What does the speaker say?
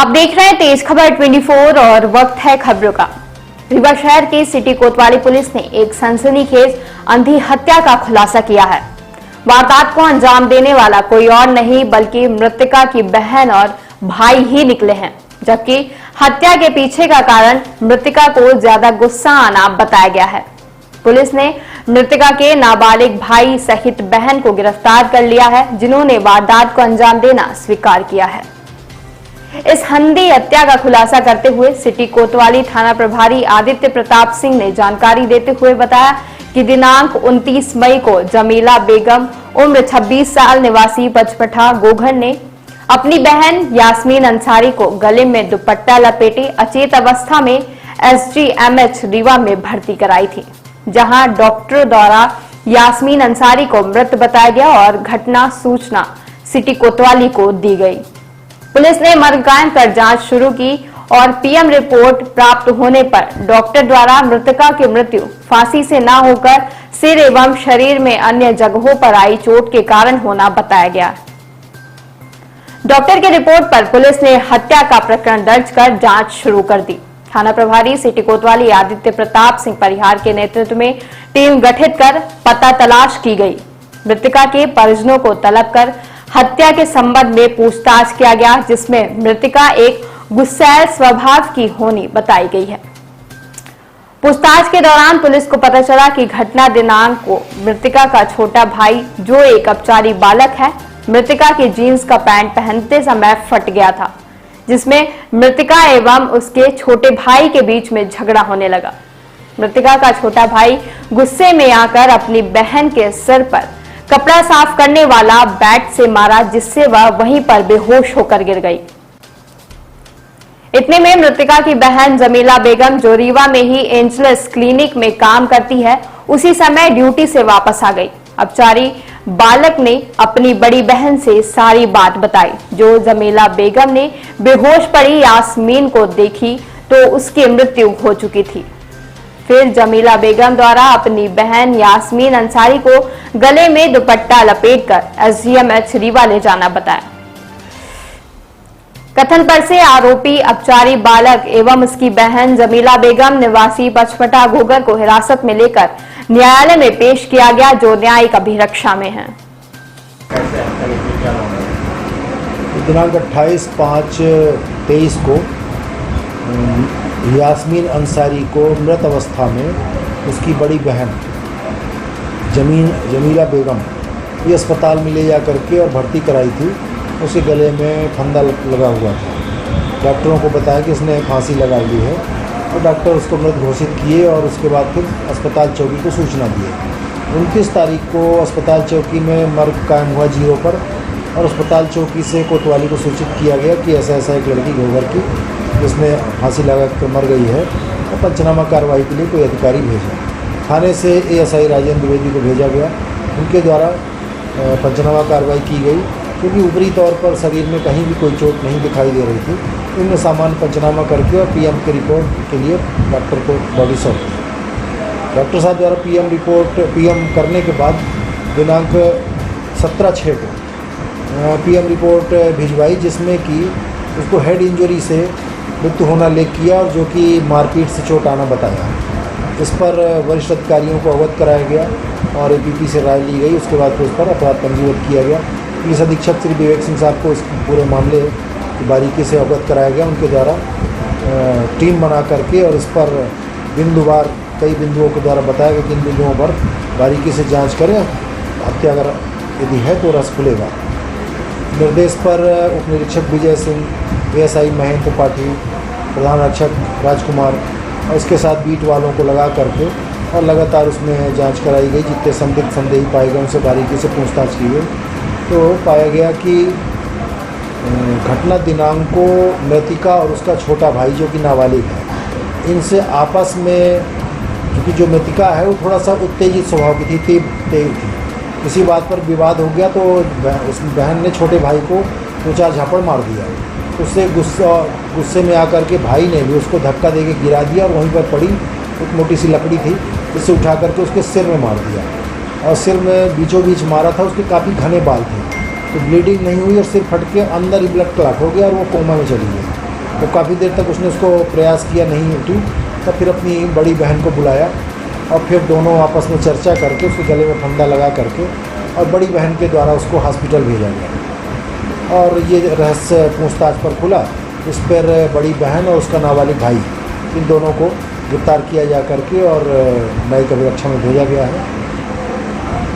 आप देख रहे हैं तेज खबर 24 और वक्त है खबरों का। रीवा शहर की सिटी कोतवाली पुलिस ने एक सनसनीखेज अंधी हत्या का खुलासा किया है। वारदात को अंजाम देने वाला कोई और नहीं बल्कि मृतका की बहन और भाई ही निकले हैं, जबकि हत्या के पीछे का कारण मृतका को ज्यादा गुस्सा आना बताया गया है। पुलिस ने मृतका के नाबालिग भाई सहित बहन को गिरफ्तार कर लिया है, जिन्होंने वारदात को अंजाम देना स्वीकार किया है। इस अंधी हत्या का खुलासा करते हुए सिटी कोतवाली थाना प्रभारी आदित्य प्रताप सिंह ने जानकारी देते हुए बताया कि दिनांक 29 मई को जमीला बेगम उम्र 26 साल निवासी पचपठा गोघर ने अपनी बहन यास्मीन अंसारी को गले में दुपट्टा लपेटे अचेत अवस्था में SGMH रीवा में भर्ती कराई थी, जहां डॉक्टर द्वारा यास्मीन अंसारी को मृत बताया गया और घटना सूचना सिटी कोतवाली को दी गई। पुलिस ने मर्ग कायम कर जांच शुरू की और PM रिपोर्ट प्राप्त होने पर डॉक्टर द्वारा मृतका की मृत्यु फांसी से न होकर सिर एवं शरीर में अन्य जगहों पर आई चोट के कारण होना बताया गया। डॉक्टर की रिपोर्ट पर पुलिस ने हत्या का प्रकरण दर्ज कर जांच शुरू कर दी। थाना प्रभारी सिटी कोतवाली आदित्य प्रताप सिंह परिहार के नेतृत्व में टीम गठित कर पता तलाश की गई। मृतका के परिजनों को तलब कर हत्या के संबंध में पूछताछ किया गया, जिसमें मृतका एक गुस्सैल स्वभाव की होनी बताई गई है। पूछताछ के दौरान पुलिस को पता चला कि घटना दिनांक को मृतका का छोटा भाई, जो एक अपचारी बालक है, मृतका के जीन्स का पैंट पहनते समय फट गया था, जिसमें मृतका एवं उसके छोटे भाई के बीच में झगड़ा होने लगा। मृतका का छोटा भाई गुस्से में आकर अपनी बहन के सिर पर कपड़ा साफ करने वाला बैट से मारा, जिससे वह वहीं पर बेहोश होकर गिर गई। इतने में मृतका की बहन जमीला बेगम, जो रीवा में ही एंजल्स क्लिनिक में काम करती है, उसी समय ड्यूटी से वापस आ गई। अपचारी बालक ने अपनी बड़ी बहन से सारी बात बताई, जो जमीला बेगम ने बेहोश पड़ी यास्मीन को देखी तो उसकी मृत्यु हो चुकी थी। फिर जमीला बेगम द्वारा अपनी बहन यास्मीन अंसारी को गले में दुपट्टा लपेटकर SGMH रीवा ले जाना बताया। कथन पर से आरोपी अपचारी बालक एवं उसकी बहन जमीला बेगम निवासी पचपठा घोघर को हिरासत में लेकर न्यायालय में पेश किया गया, जो न्यायिक अभिरक्षा में है। दिनांक 28/5/23 को यास्मीन अंसारी को मृत अवस्था में उसकी बड़ी बहन जमीला बेगम ये अस्पताल में ले जा करके और भर्ती कराई थी। उसके गले में फंदा लगा हुआ था। डॉक्टरों को बताया कि इसने फांसी लगा ली है, और डॉक्टर उसको मृत घोषित किए और उसके बाद फिर अस्पताल चौकी को सूचना दी। 29 तारीख को अस्पताल चौकी में मर्ग कायम हुआ 0 पर, और अस्पताल चौकी से कोतवाली को सूचित किया गया कि ऐसा एक लड़की घोघर की जिसने फांसी लगा कर मर गई है, और पंचनामा कार्रवाई के लिए कोई अधिकारी भेजा। थाने से ASI राजेंद्र द्विवेदी को भेजा गया। उनके द्वारा पंचनामा कार्रवाई की गई, क्योंकि ऊपरी तौर पर शरीर में कहीं भी कोई चोट नहीं दिखाई दे रही थी। इनमें सामान्य पंचनामा करके और PM की रिपोर्ट के लिए डॉक्टर को बॉडी सौंप दी। डॉक्टर साहब द्वारा PM करने के बाद दिनांक 17/6 को PM रिपोर्ट भिजवाई, जिसमें कि उसको हेड इंजरी से मृत्यु होना लेख किया, और जो कि मारपीट से चोट आना बताया। इस पर वरिष्ठ अधिकारियों को अवगत कराया गया और APP से राय ली गई। उसके बाद उस पर अपराध पंजीबद्ध किया गया। पुलिस अधीक्षक श्री विवेक सिंह साहब को इस पूरे मामले की बारीकी से अवगत कराया गया। उनके द्वारा टीम बना करके और इस पर बिंदुवार कई बिंदुओं के द्वारा बताया गया कि इन बिंदुओं पर बारीकी से जाँच करें, हत्या अगर यदि है तो रस खुलेगा। निर्देश पर उप निरीक्षक विजय सिंह, ASI महेंद्र त्रिपाठी, प्रधान रक्षक राजकुमार और इसके साथ बीट वालों को लगा करके और लगातार उसमें जांच कराई गई। जितने संदिग्ध संदेही पाए गए उनसे बारीकी से पूछताछ की गई, तो पाया गया कि घटना दिनांक को मृतिका और उसका छोटा भाई, जो कि नाबालिग है, इनसे आपस में, क्योंकि जो मृतिका है वो थोड़ा सा उत्तेजित स्वभाव की थी, तेज थी। किसी बात पर विवाद हो गया तो उस बहन ने छोटे भाई को 2-4 झापड़ मार दिया। उससे गुस्से में आकर के भाई ने भी उसको धक्का देके गिरा दिया, और वहीं पर पड़ी एक मोटी सी लकड़ी थी, जिससे उठा करके उसके सिर में मार दिया। और सिर में बीचों बीच मारा था। उसके काफ़ी घने बाल थे, तो ब्लीडिंग नहीं हुई और सिर फट के अंदर ही ब्लड क्लॉट हो गया और वो कोमा में चली गई। तो काफ़ी देर तक उसने उसको प्रयास किया, नहीं उठी। तब फिर अपनी बड़ी बहन को बुलाया और फिर दोनों आपस में चर्चा करके उसके गले में फंदा लगा करके और बड़ी बहन के द्वारा उसको हॉस्पिटल भेजा गया। और ये रहस्य पूछताछ पर खुला। इस पर बड़ी बहन और उसका नाबालिग भाई, इन दोनों को गिरफ्तार किया जा करके और न्यायिक अभिरक्षा में भेजा गया है।